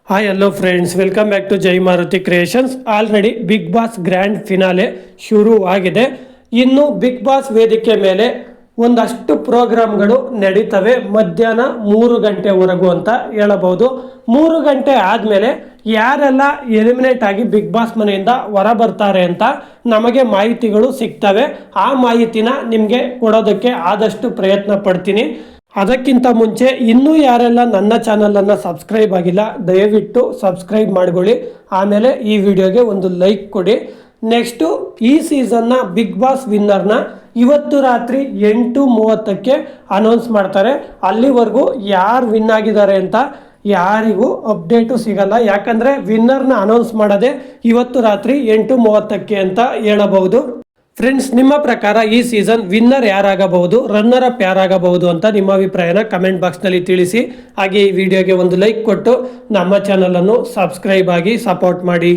Hi hello friends, welcome back to Jai Maruti creations. Already big boss grand finale ಶುರುವಾಗಿದೆ. ಇನ್ನು big boss ವೇದಿಕೆ ಮೇಲೆ ಒಂದಷ್ಟು ಪ್ರೋಗ್ರಾಮ್ಗಳು ನಡೀತವೆ ಮಧ್ಯಾಹ್ನ 3 ಗಂಟೆವರೆಗೂ ಅಂತ ಹೇಳಬಹುದು. 3 ಗಂಟೆ ಆದಮೇಲೆ ಯಾರೆಲ್ಲ ಎಲಿಮಿನೇಟ್ ಆಗಿ ಬಿಗ್ ಬಾಸ್ ಮನೆಯಿಂದ ಹೊರ ಬರ್ತಾರೆ ಅಂತ ನಮಗೆ ಮಾಹಿತಿಗಳು ಸಿಗ್ತವೆ. ಆ ಮಾಹಿತಿನ ನಿಮಗೆ ಕೊಡೋದಕ್ಕೆ ಆದಷ್ಟು ಪ್ರಯತ್ನ ಪಡ್ತೀನಿ. ಅದಕ್ಕಿಂತ ಮುಂಚೆ ಇನ್ನೂ ಯಾರೆಲ್ಲ ನನ್ನ ಚಾನಲನ್ನು ಸಬ್ಸ್ಕ್ರೈಬ್ ಆಗಿಲ್ಲ ದಯವಿಟ್ಟು ಸಬ್ಸ್ಕ್ರೈಬ್ ಮಾಡ್ಕೊಳ್ಳಿ. ಆಮೇಲೆ ಈ ವಿಡಿಯೋಗೆ ಒಂದು ಲೈಕ್ ಕೊಡಿ. ನೆಕ್ಸ್ಟು ಈ ಸೀಸನ್ನ ಬಿಗ್ ಬಾಸ್ ವಿನ್ನರ್ನ ಇವತ್ತು ರಾತ್ರಿ 8:30ಕ್ಕೆ ಅನೌನ್ಸ್ ಮಾಡ್ತಾರೆ. ಅಲ್ಲಿವರೆಗೂ ಯಾರು ವಿನ್ ಆಗಿದ್ದಾರೆ ಅಂತ ಯಾರಿಗೂ ಅಪ್ಡೇಟು ಸಿಗಲ್ಲ. ಯಾಕಂದರೆ ವಿನ್ನರ್ನ ಅನೌನ್ಸ್ ಮಾಡೋದೇ ಇವತ್ತು ರಾತ್ರಿ 8:30ಕ್ಕೆ ಅಂತ ಹೇಳಬಹುದು. ಫ್ರೆಂಡ್ಸ್, ನಿಮ್ಮ ಪ್ರಕಾರ ಈ ಸೀಸನ್ ವಿನ್ನರ್ ಯಾರಾಗಬಹುದು, ರನ್ನರ್ ಅಪ್ ಯಾರಾಗಬಹುದು ಅಂತ ನಿಮ್ಮ ಅಭಿಪ್ರಾಯನ ಕಮೆಂಟ್ ಬಾಕ್ಸ್ನಲ್ಲಿ ತಿಳಿಸಿ. ಹಾಗೆ ಈ ವಿಡಿಯೋಗೆ ಒಂದು ಲೈಕ್ ಕೊಟ್ಟು ನಮ್ಮ ಚಾನಲನ್ನು ಸಬ್ಸ್ಕ್ರೈಬ್ ಆಗಿ ಸಪೋರ್ಟ್ ಮಾಡಿ.